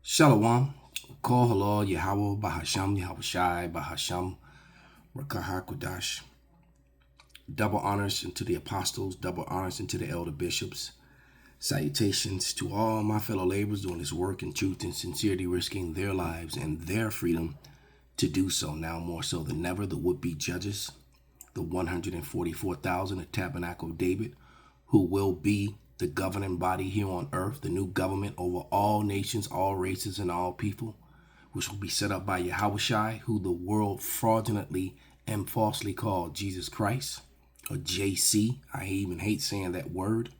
Shalom. Call halal Yahweh Bahasham Yahweh Shai Bahasham Rakahakudash. Double honors unto the apostles, double honors unto the elder bishops. Salutations to all my fellow laborers doing this work in truth and sincerity, risking their lives and their freedom to do so, now more so than ever. The would-be judges, the 144,000, the tabernacle of David, who will be the governing body here on earth, the new government over all nations, all races, and all people, which will be set up by Yahushai, who the world fraudulently and falsely called Jesus Christ, or JC. I even hate saying that word,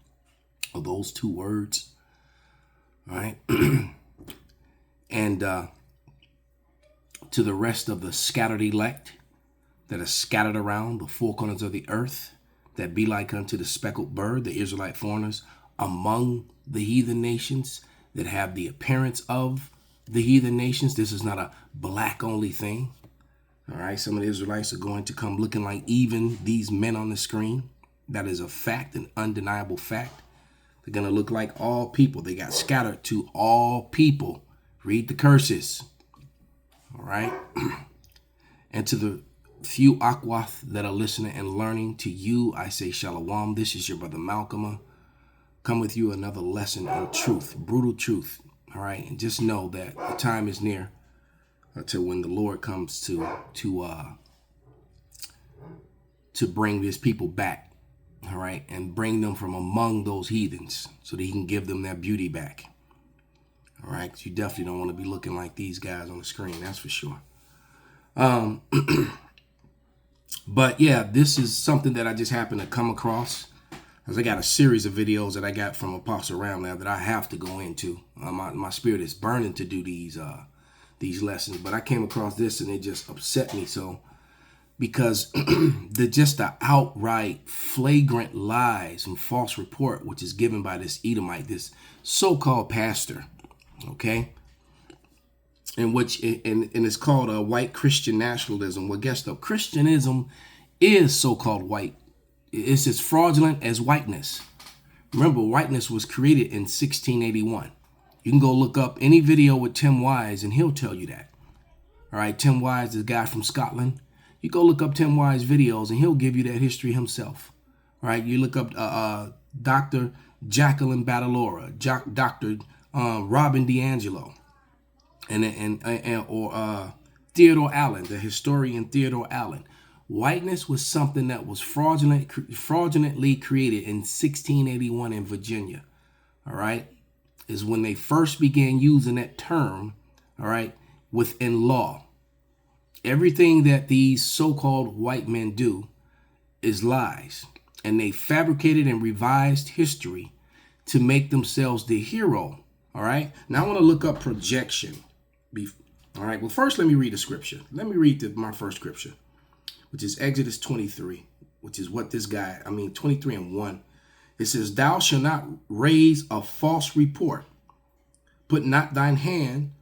or those two words. All right. And to the rest of the scattered elect that are scattered around the four corners of the earth, that be like unto the speckled bird, the Israelite foreigners among the heathen nations that have the appearance of the heathen nations. This is not a black only thing. All right. Some of the Israelites are going to come looking like even these men on the screen. That is a fact, an undeniable fact. They're going to look like all people. They got scattered to all people. Read the curses. All right. And to the few Akwath that are listening and learning, to you I say Shalom. This is your brother Malcolm. Come with you another lesson in truth, brutal truth. All right. And just know that the time is near to when the Lord comes to bring his people back. All right. And bring them from among those heathens so that he can give them their beauty back. All right. 'Cause you definitely don't want to be looking like these guys on the screen. That's for sure. But yeah, this is something that I just happened to come across, as I got a series of videos that I got from Apostle Ram now that I have to go into. My spirit is burning to do these lessons, but I came across this and it just upset me so, because the outright flagrant lies and false report which is given by this Edomite, this so-called pastor, okay, in which and it's called a white Christian nationalism. Well, guess what? Christianism is so-called white. It's as fraudulent as whiteness. Remember, whiteness was created in 1681. You can go look up any video with Tim Wise and he'll tell you that. All right, Tim Wise, the guy from Scotland. You go look up Tim Wise videos and he'll give you that history himself. All right, you look up Dr. Jacqueline Badalora, Dr. Robin DiAngelo. Or Theodore Allen, the historian Theodore Allen. Whiteness was something that was fraudulently created in 1681 in Virginia. All right, is when they first began using that term. All right, within law. Everything that these so-called white men do is lies, and they fabricated and revised history to make themselves the hero. All right, now I want to look up projection. All right, well, first let me read the scripture. Let me read my first scripture, which is Exodus 23, which is what this guy, 23 and 1. It says, "Thou shalt not raise a false report. Put not thine hand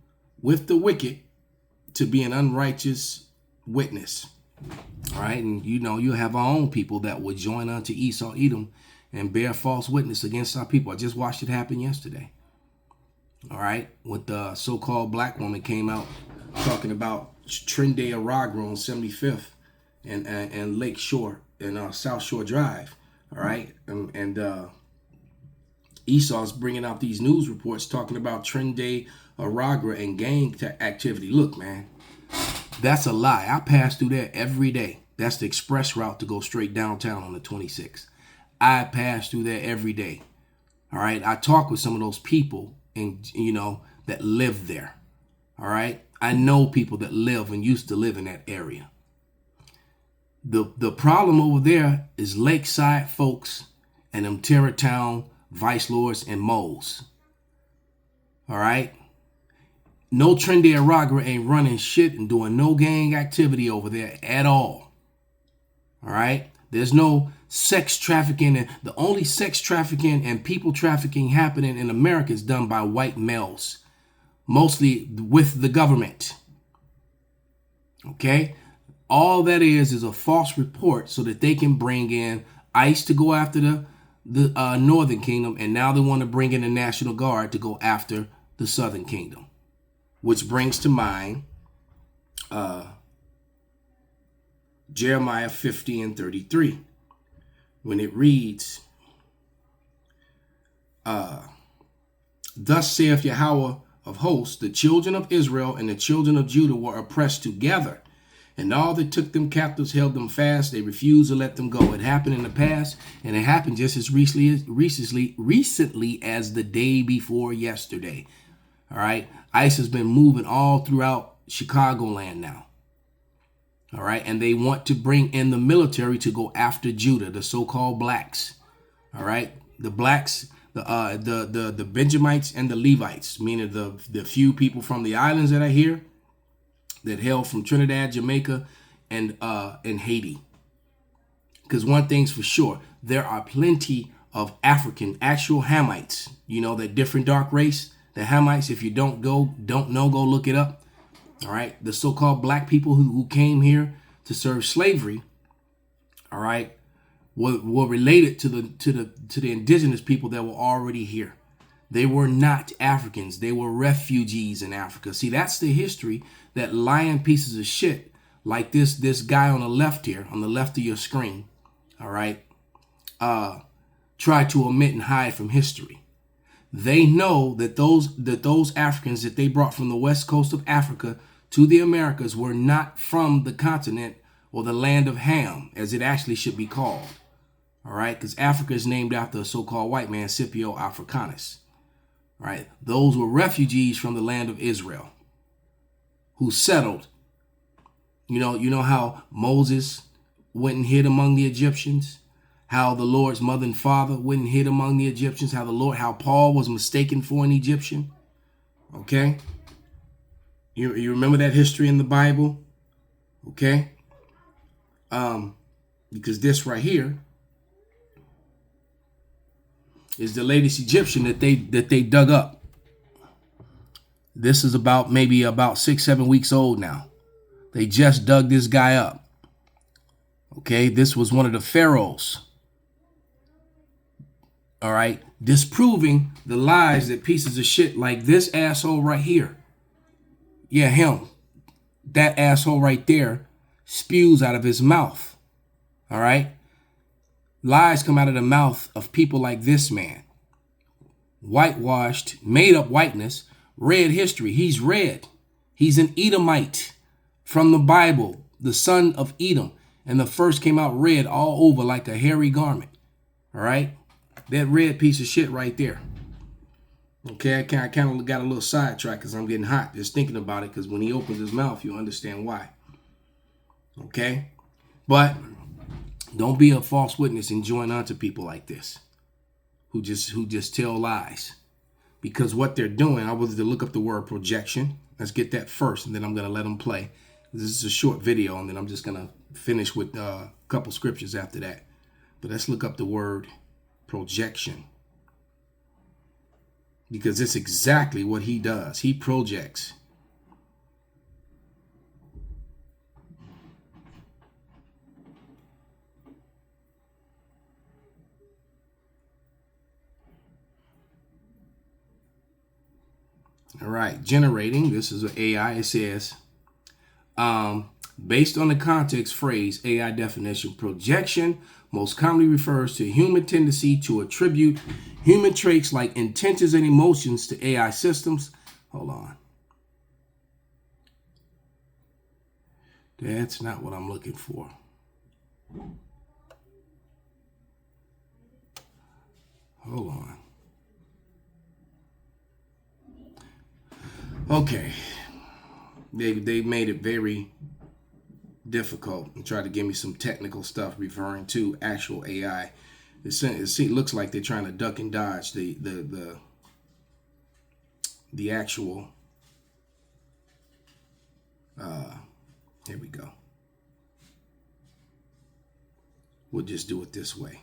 with the wicked to be an unrighteous witness." All right, and you have our own people that would join unto Esau, Edom, and bear false witness against our people. I just watched it happen yesterday. All right, with the so-called black woman came out talking about Trinde Aragra on 75th and Lake Shore and South Shore Drive. All right, and Esau's bringing out these news reports talking about Trinde Aragra and gang activity. Look, man, that's a lie. I pass through there every day. That's the express route to go straight downtown on the 26th. I pass through there every day. All right, I talk with some of those people and that live there. All right, I know people that live and used to live in that area. The problem over there is lakeside folks and them Terrortown vice lords and moles. All right, no Trinde Aragra ain't running shit and doing no gang activity over there at all. All right, there's no sex trafficking, and the only sex trafficking and people trafficking happening in America is done by white males, mostly with the government. Okay, all that is a false report so that they can bring in ICE to go after the Northern Kingdom, and now they want to bring in the National Guard to go after the Southern Kingdom. which brings to mind Jeremiah 50 and 33, when it reads, thus saith Yahweh of hosts, the children of Israel and the children of Judah were oppressed together, and all that took them captives held them fast. They refused to let them go. It happened in the past, and it happened just as recently as the day before yesterday. All right. ICE has been moving all throughout Chicagoland now. All right. And they want to bring in the military to go after Judah, the so-called blacks. All right. The blacks, the Benjamites and the Levites, meaning the few people from the islands that are here that hail from Trinidad, Jamaica, and Haiti. Because one thing's for sure, there are plenty of African, actual Hamites. You know, that different dark race, the Hamites. If you don't know, go look it up. All right, the so-called black people who came here to serve slavery. All right, were related to the indigenous people that were already here. They were not Africans. They were refugees in Africa. See, that's the history that lying pieces of shit like this guy on the left here, on the left of your screen, all right, try to omit and hide from history. They know that those Africans that they brought from the west coast of Africa to the Americas were not from the continent or the land of Ham, as it actually should be called. All right, because Africa is named after a so-called white man, Scipio Africanus. All right, those were refugees from the land of Israel who settled. You know how Moses went and hid among the Egyptians, how the Lord's mother and father went and hid among the Egyptians, how Paul was mistaken for an Egyptian. Okay, you remember that history in the Bible, okay? Because this right here is the latest Egyptian that they dug up. This is about 6-7 weeks old now. They just dug this guy up. Okay, this was one of the pharaohs. All right, disproving the lies that pieces of shit like this asshole right here. Yeah, him. That asshole right there spews out of his mouth. All right. Lies come out of the mouth of people like this man. Whitewashed, made up whiteness, red history. He's red. He's an Edomite from the Bible, the son of Edom. And the first came out red all over like a hairy garment. All right. That red piece of shit right there. Okay, I kind of got a little sidetracked because I'm getting hot just thinking about it, because when he opens his mouth, you'll understand why. Okay? But don't be a false witness and join on to people like this who just tell lies. Because what they're doing, I was to look up the word projection. Let's get that first, and then I'm going to let them play. This is a short video, and then I'm just going to finish with a couple scriptures after that. But let's look up the word projection. Because it's exactly what he does. He projects. All right, generating. This is an AI. It says, based on the context phrase, AI definition, projection most commonly refers to human tendency to attribute human traits like intentions and emotions to AI systems. Hold on. That's not what I'm looking for. Hold on. Okay. They made it very difficult and tried to give me some technical stuff referring to actual AI. It looks like they're trying to duck and dodge the actual. Here we go. We'll just do it this way.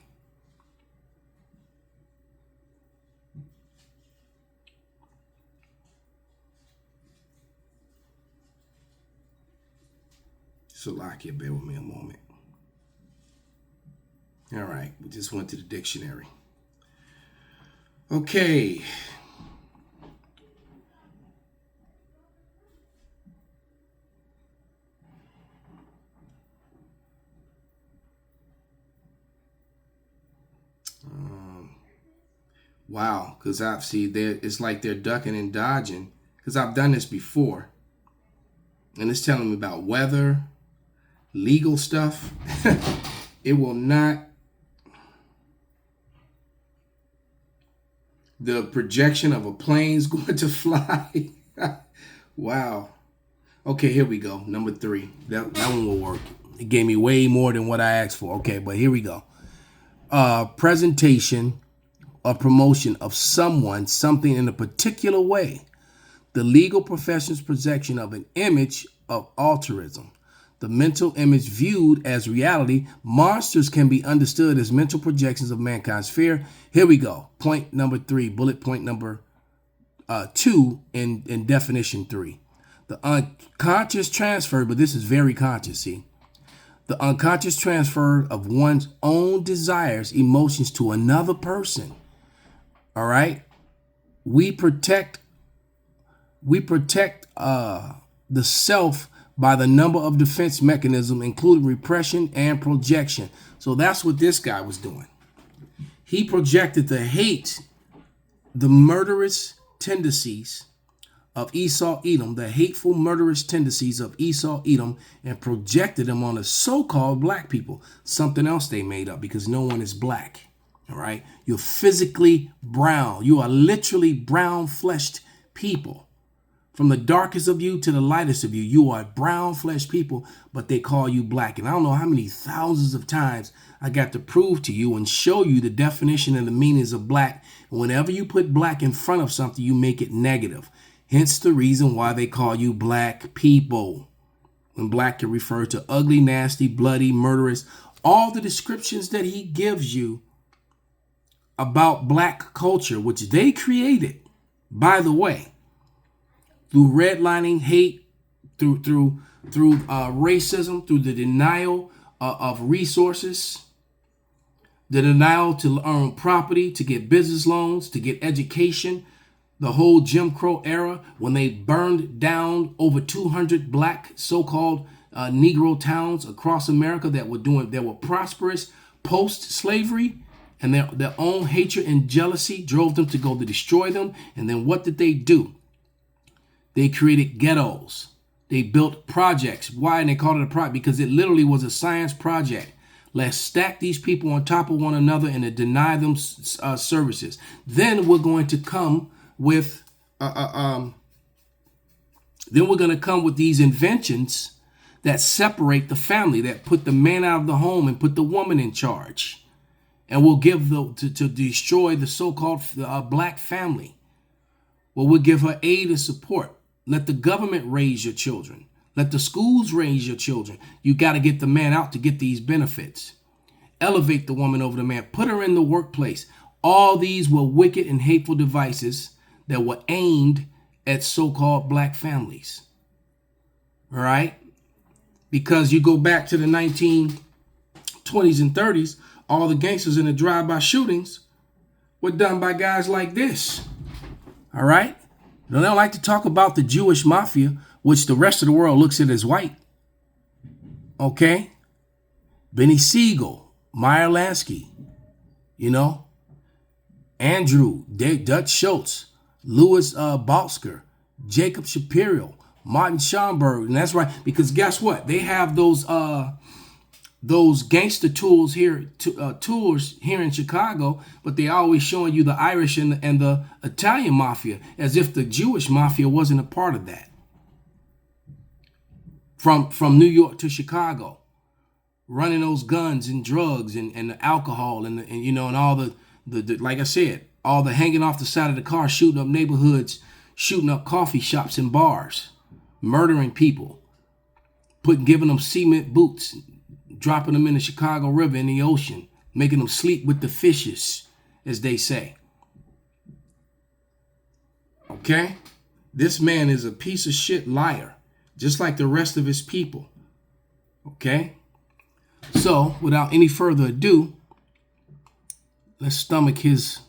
Salakia, bear with me a moment. All right, we just went to the dictionary. Okay. Wow, because I've seen it's like they're ducking and dodging. Because I've done this before, and it's telling me about weather, legal stuff. It will not. The projection of a plane's going to fly. Wow. Okay, here we go. Number 3. That one will work. It gave me way more than what I asked for. Okay, but here we go. Presentation or promotion of something in a particular way. The legal profession's projection of an image of altruism. The mental image viewed as reality. Monsters can be understood as mental projections of mankind's fear. Here we go. Point number 3, bullet point number 2 in definition 3. The unconscious transfer, but this is very conscious, see? The unconscious transfer of one's own desires, emotions to another person. All right? We protect the self by the number of defense mechanisms, including repression and projection. So that's what this guy was doing. He projected the hate, the murderous tendencies of Esau Edom, the hateful murderous tendencies of Esau Edom, and projected them on the so-called black people. Something else they made up, because no one is black. All right? You're physically brown. You are literally brown-fleshed people. From the darkest of you to the lightest of you, you are brown-fleshed people, but they call you black. And I don't know how many thousands of times I got to prove to you and show you the definition and the meanings of black. And whenever you put black in front of something, you make it negative. Hence the reason why they call you black people. When black can refer to ugly, nasty, bloody, murderous, all the descriptions that he gives you about black culture, which they created, by the way, through redlining, hate, through racism, through the denial of resources, the denial to earn property, to get business loans, to get education, the whole Jim Crow era, when they burned down over 200 black so-called Negro towns across America that were prosperous post-slavery, and their own hatred and jealousy drove them to go to destroy them. And then what did they do? They created ghettos. They built projects. Why? And they called it a project because it literally was a science project. Let's stack these people on top of one another and deny them services. Then we're going to come with these inventions that separate the family, that put the man out of the home and put the woman in charge, and we'll give to destroy the so-called black family. Well, we'll give her aid and support. Let the government raise your children. Let the schools raise your children. You got to get the man out to get these benefits. Elevate the woman over the man. Put her in the workplace. All these were wicked and hateful devices that were aimed at so-called black families. All right? Because you go back to the 1920s and 30s, all the gangsters in the drive-by shootings were done by guys like this. All right? They don't like to talk about the Jewish mafia, which the rest of the world looks at as white. Okay? Benny Siegel, Meyer Lansky, Andrew, Dutch Schultz, Louis Balsker, Jacob Shapiro, Martin Schomburg. And that's right, because guess what? They have those gangster tours here in Chicago, but they always showing you the Irish and the Italian mafia, as if the Jewish mafia wasn't a part of that. From New York to Chicago, running those guns and drugs and the alcohol and all the like I said, all the hanging off the side of the car, shooting up neighborhoods, shooting up coffee shops and bars, murdering people, giving them cement boots, dropping them in the Chicago River in the ocean, making them sleep with the fishes, as they say. Okay? This man is a piece of shit liar, just like the rest of his people. Okay? So, without any further ado, let's stomach his...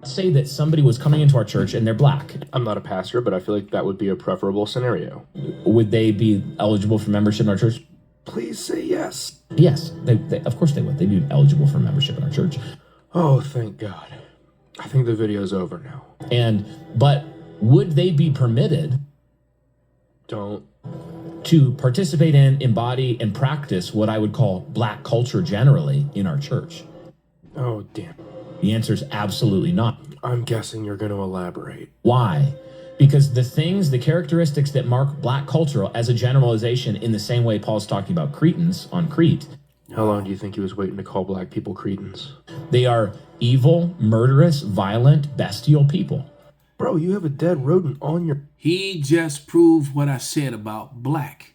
Say that somebody was coming into our church and they're black. I'm not a pastor, but I feel like that would be a preferable scenario. Would they be eligible for membership in our church? Please say yes. Yes, they of course they would. They'd be eligible for membership in our church. Oh, thank God. I think the video's over now. But would they be permitted Don't. to participate in, embody, and practice what I would call black culture generally in our church? Oh, damn. The answer is absolutely not. I'm guessing you're going to elaborate. Why? Because the characteristics that mark black culture as a generalization, in the same way Paul's talking about Cretans on Crete, How long do you think he was waiting to call black people Cretans? they are evil, murderous, violent, bestial people. Bro, you have a dead rodent on your... He just proved what I said about black.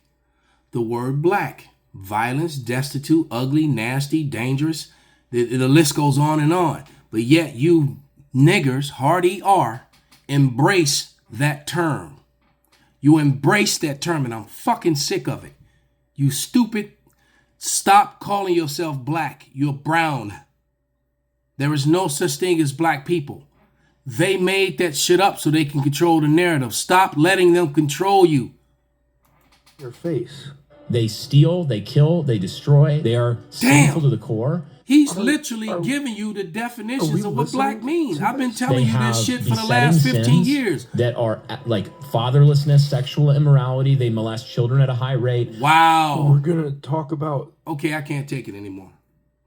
The word black. Violence, destitute, ugly, nasty, dangerous. The list goes on and on. But yet you niggers, hard ER, embrace that term. You embrace that term, and I'm fucking sick of it. You stupid. Stop calling yourself black. You're brown. There is no such thing as black people. They made that shit up so they can control the narrative. Stop letting them control you. Your face. They steal, they kill, they destroy. They are sinful to the core. He's literally giving you the definitions of what black means. I've been They telling you have this shit for the besetting last 15 sins years. that are like fatherlessness, sexual immorality. They molest children at a high rate. We're Wow. going to talk about Okay, I can't take it anymore.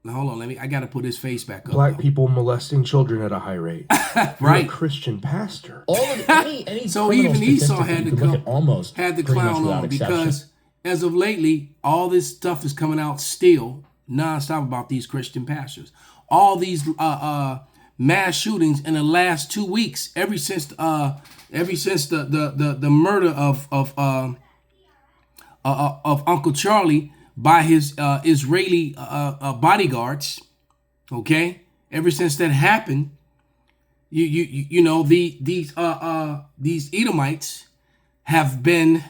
Now hold on, I gotta put his face back up. black though. people molesting children at a high rate. You're a Right. Christian pastor. All of any So criminal even Esau statistic had you to could look come, at almost had the pretty much clown without on exception. because as of lately, all this stuff is coming out still nonstop about these Christian pastors. All these mass shootings in the last 2 weeks, ever since the murder of Uncle Charlie by his Israeli bodyguards. Okay, ever since that happened, you know these Edomites have been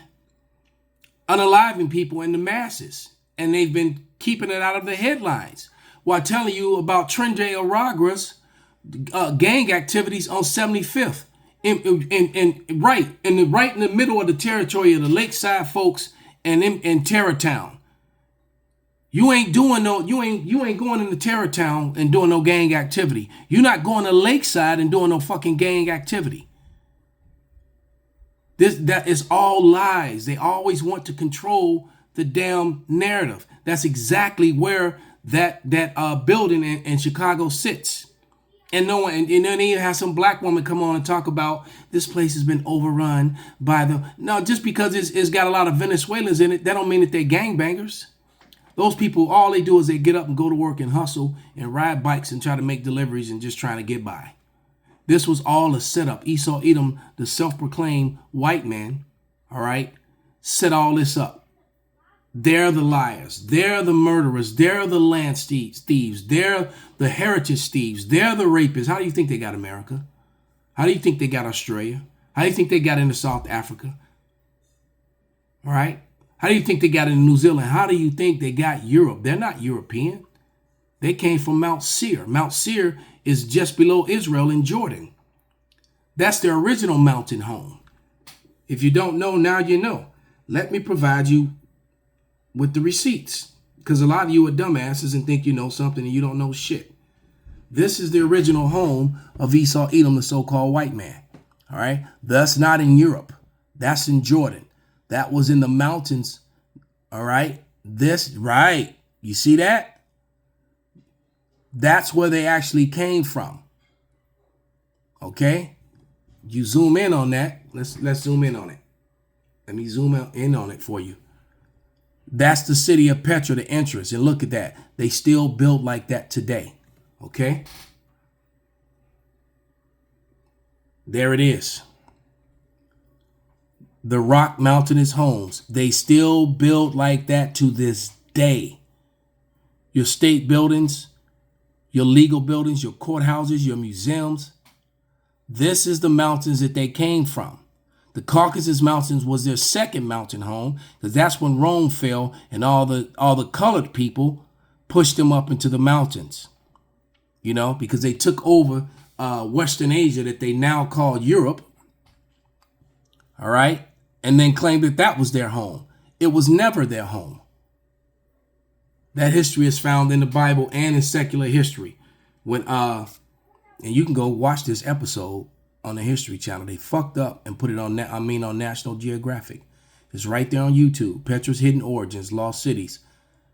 unaliving people in the masses, and they've been keeping it out of the headlines while telling you about Trinjay Aragra's gang activities on 75th, right in the middle of the territory of the Lakeside folks and in Terrortown. You ain't going into Terrortown and doing no gang activity. You're not going to Lakeside and doing no fucking gang activity. That is all lies. They always want to control the damn narrative. That's exactly where that building in Chicago sits. And no one, and then you have some black woman come on and talk about this place has been overrun by no, just because it's got a lot of Venezuelans in it, that don't mean that they're gangbangers. Those people, all they do is they get up and go to work and hustle and ride bikes and try to make deliveries and just trying to get by. This was all a setup. Esau Edom, the self-proclaimed white man, all right, set all this up. They're the liars. They're the murderers. They're the land thieves. They're the heritage thieves. They're the rapists. How do you think they got America? How do you think they got Australia? How do you think they got into South Africa? All right. How do you think they got into New Zealand? How do you think they got Europe? They're not European. They came from Mount Seir. Mount Seir is just below Israel in Jordan. That's their original mountain home. If you don't know, now you know. Let me provide you with the receipts, because a lot of you are dumbasses and think you know something and you don't know shit. This is the original home of Esau Edom, the so-called white man. All right. That's not in Europe. That's in Jordan. That was in the mountains. All right. Right. You see that? That's where they actually came from. Okay. You zoom in on that. Let's zoom in on it. Let me zoom in on it for you. That's the city of Petra, the entrance. And look at that. They still build like that today. Okay. There it is. The rock mountainous homes. They still build like that to this day. Your state buildings, your legal buildings, your courthouses, your museums. This is the mountains that they came from. The Caucasus Mountains was their second mountain home, because that's when Rome fell and all the colored people pushed them up into the mountains. You know, because they took over Western Asia that they now call Europe. All right. And then claimed that that was their home. It was never their home. That history is found in the Bible and in secular history. When and you can go watch this episode on the History Channel. They fucked up and put it on on National Geographic. It's right there on YouTube. Petra's Hidden Origins, Lost Cities.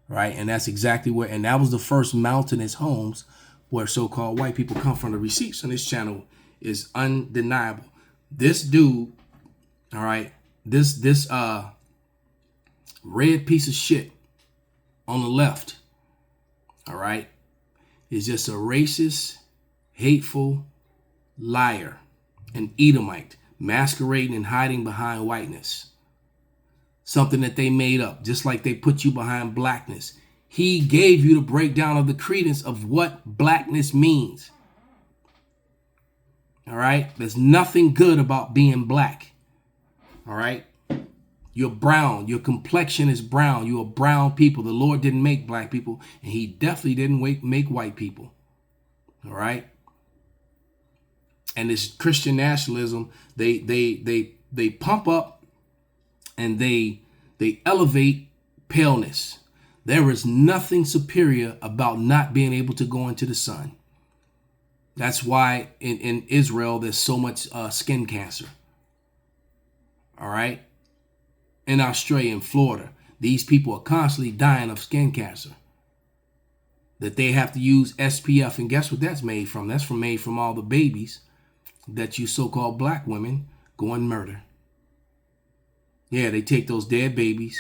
Right? And that's exactly where, and that was the first mountainous homes where so-called white people come from. The receipts on this channel is undeniable. This dude, all right, this red piece of shit on the left, all right, is just a racist, hateful liar, an Edomite, masquerading and hiding behind whiteness. Something that they made up, just like they put you behind blackness. He gave you the breakdown of the credence of what blackness means. All right? There's nothing good about being black. All right? You're brown. Your complexion is brown. You're a brown people. The Lord didn't make black people, and he definitely didn't make white people. All right? And this Christian nationalism, they pump up and they elevate paleness. There is nothing superior about not being able to go into the sun. That's why in Israel there's so much skin cancer. All right? In Australia and Florida, these people are constantly dying of skin cancer. That they have to use SPF, and guess what that's made from? That's made from all the babies that you so-called black women go and murder. Yeah, they take those dead babies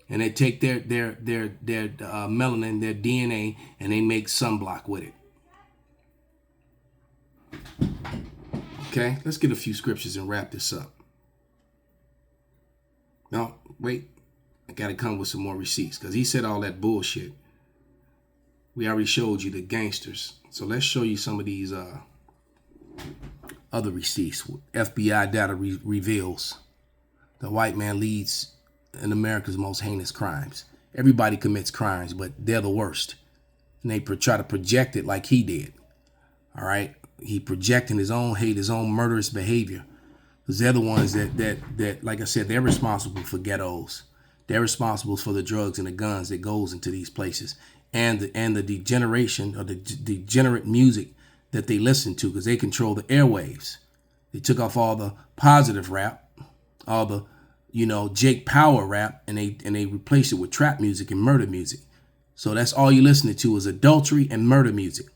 and they take their melanin, their DNA, and they make sunblock with it. Okay, let's get a few scriptures and wrap this up. No, wait. I got to come with some more receipts because he said all that bullshit. We already showed you the gangsters. So let's show you some of these other receipts. FBI data reveals the white man leads in America's most heinous crimes. Everybody commits crimes, but they're the worst. And they try to project it like he did. All right? He projecting his own hate, his own murderous behavior. Because they're the ones that, like I said, they're responsible for ghettos. They're responsible for the drugs and the guns that goes into these places. And the degeneration or the degenerate music that they listen to, because they control the airwaves. They took off all the positive rap, all the Jake Power rap, and they replaced it with trap music and murder music. So that's all you're listening to is adultery and murder music.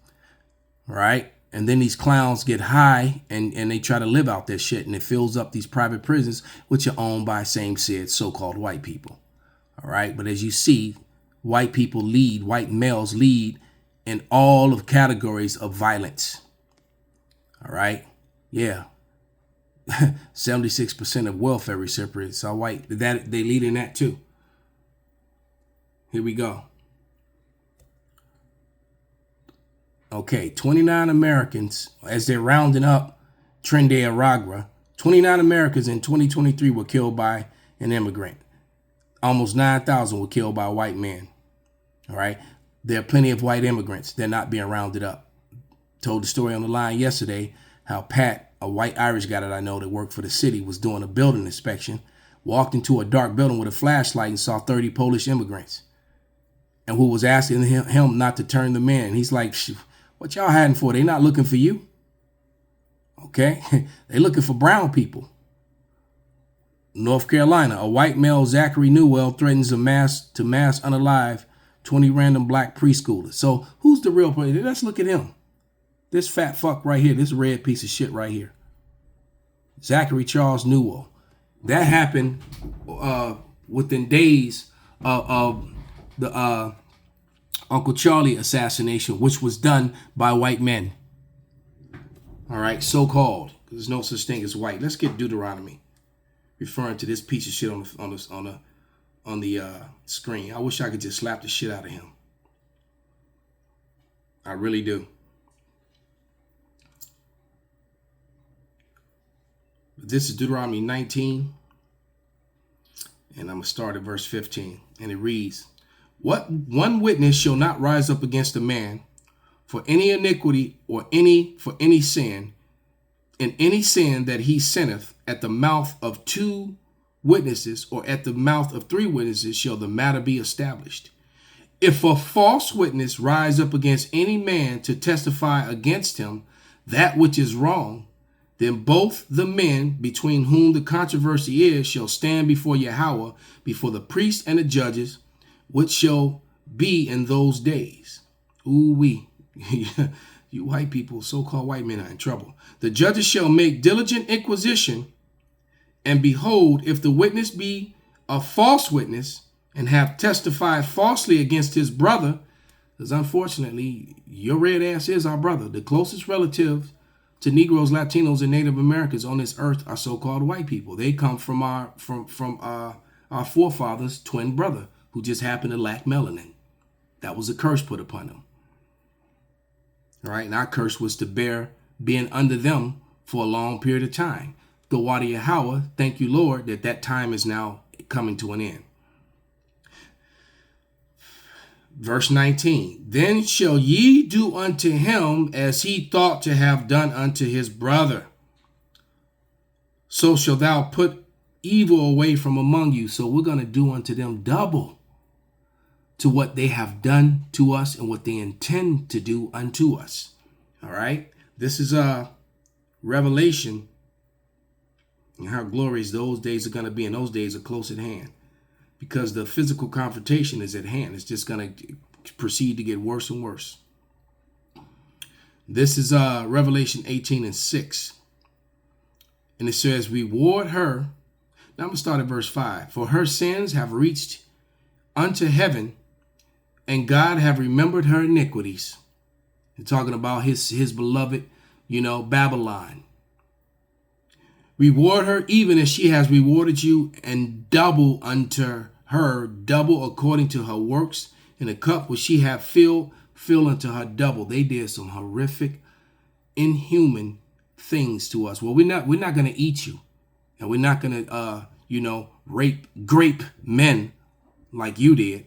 All right? And then these clowns get high and they try to live out their shit, and it fills up these private prisons, which are owned by same-said so-called white people. All right? But as you see, white males lead in all of categories of violence. All right? Yeah. 76% of welfare recipients are white. That they lead in that too. Here we go. Okay, 29 Americans, as they're rounding up Trende Aragra, 29 Americans in 2023 were killed by an immigrant. Almost 9,000 were killed by white men. All right, there are plenty of white immigrants. They're not being rounded up. Told the story on the line yesterday how Pat, a white Irish guy that I know that worked for the city, was doing a building inspection, walked into a dark building with a flashlight and saw 30 Polish immigrants. And who was asking him not to turn them in. He's like, what y'all hiding for? They not looking for you. Okay? They looking for brown people. North Carolina, a white male, Zachary Newell, threatens to mass unalive 20 random black preschoolers. So who's the real person? Let's look at him. This fat fuck right here, this red piece of shit right here. Zachary Charles Newell. That happened within days of the Uncle Charlie assassination, which was done by white men. All right, so-called. There's no such thing as white. Let's get Deuteronomy, referring to this piece of shit on the screen. I wish I could just slap the shit out of him. I really do. This is Deuteronomy 19, and I'm going to start at verse 15, and it reads, "What one witness shall not rise up against a man for any iniquity or for any sin, in any sin that he sinneth, at the mouth of 2 witnesses or at the mouth of 3 witnesses shall the matter be established. If a false witness rise up against any man to testify against him that which is wrong, then both the men between whom the controversy is shall stand before Yahweh, before the priests and the judges, which shall be in those days. Ooh wee. You white people, so-called white men, are in trouble. The judges shall make diligent inquisition, and behold, if the witness be a false witness, and have testified falsely against his brother, because unfortunately, your red ass is our brother. The closest relative to Negroes, Latinos, and Native Americans on this earth are so-called white people. They come from our forefathers' twin brother, who just happened to lack melanin. That was a curse put upon them. All right, and our curse was to bear being under them for a long period of time. The water Yahweh, thank you, Lord, that time is now coming to an end. Verse 19, then shall ye do unto him as he thought to have done unto his brother. So shall thou put evil away from among you. So we're going to do unto them double to what they have done to us and what they intend to do unto us. All right. This is Revelation, and how glorious those days are going to be. And those days are close at hand, because the physical confrontation is at hand. It's just going to proceed to get worse and worse. This is Revelation 18:6. And it says, reward her. Now I'm going to start at verse 5. For her sins have reached unto heaven, and God have remembered her iniquities. They're talking about his beloved, Babylon. Reward her even as she has rewarded you, and double unto her, double according to her works. In the cup which she hath filled, fill unto her double. They did some horrific, inhuman things to us. Well, we're not going to eat you, and we're not going to, grape men like you did,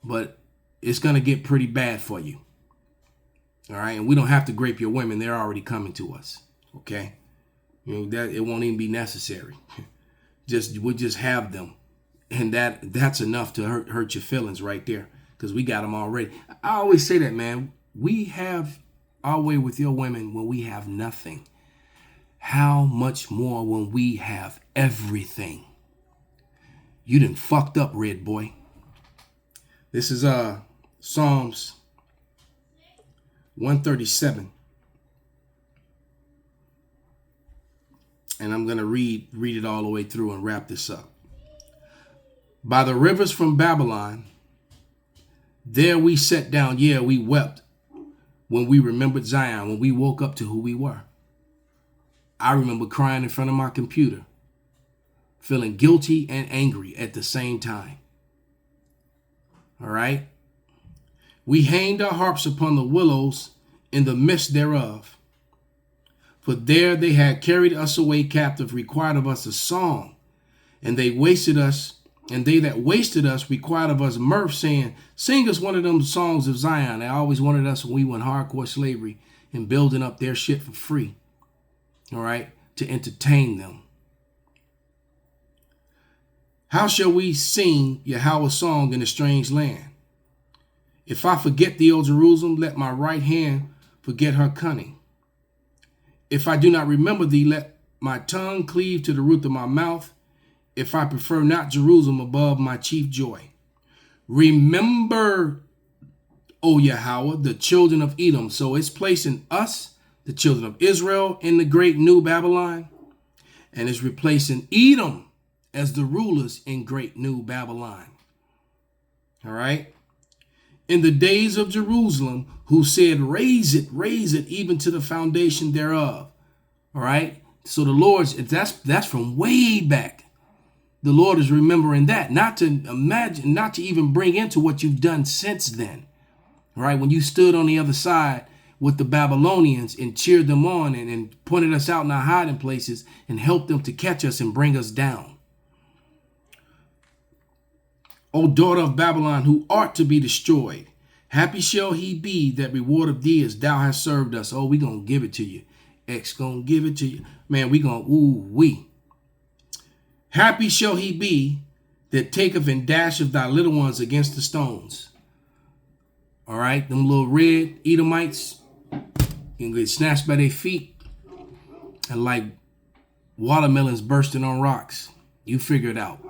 but it's going to get pretty bad for you. All right, and we don't have to grape your women; they're already coming to us. Okay. That it won't even be necessary. We'll just have them, and that's enough to hurt your feelings right there, because we got them already. I always say that, man. We have our way with your women when we have nothing. How much more when we have everything? You done fucked up, red boy. This is Psalms 137. And I'm going to read it all the way through and wrap this up. By the rivers from Babylon, there we sat down. Yeah, we wept when we remembered Zion, when we woke up to who we were. I remember crying in front of my computer, feeling guilty and angry at the same time. All right. We hanged our harps upon the willows in the midst thereof. For there they had carried us away captive, required of us a song, and they wasted us, and they that wasted us required of us mirth, saying, sing us one of them songs of Zion. They always wanted us when we went hardcore slavery and building up their shit for free. All right, to entertain them. How shall we sing Yahweh's song in a strange land? If I forget thee, O Jerusalem, let my right hand forget her cunning. If I do not remember thee, let my tongue cleave to the roof of my mouth. If I prefer not Jerusalem above my chief joy. Remember, O Yahweh, the children of Edom. So it's placing us, the children of Israel, in the great new Babylon. And it's replacing Edom as the rulers in great new Babylon. All right. In the days of Jerusalem, who said, raise it, even to the foundation thereof. All right. So the Lord's, that's from way back. The Lord is remembering that, not to imagine, not to even bring into what you've done since then. All right. When you stood on the other side with the Babylonians and cheered them on and pointed us out in our hiding places and helped them to catch us and bring us down. O daughter of Babylon, who art to be destroyed, happy shall he be that reward of thee as thou hast served us. Oh, we gonna give it to you. X gonna give it to you. Man, we gonna, we. Happy shall he be that taketh and dasheth thy little ones against the stones. All right, them little red Edomites, you can get snatched by their feet and like watermelons bursting on rocks. You figure it out.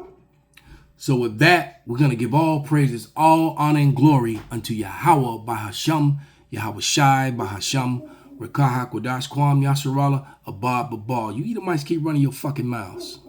So with that, we're going to give all praises, all honor and glory unto Yahweh Bahasham, Yahweh Shai Bahasham, Rekaha Kodash Kwam Yasharala, Abad Babal. You Edomites keep running your fucking mouths.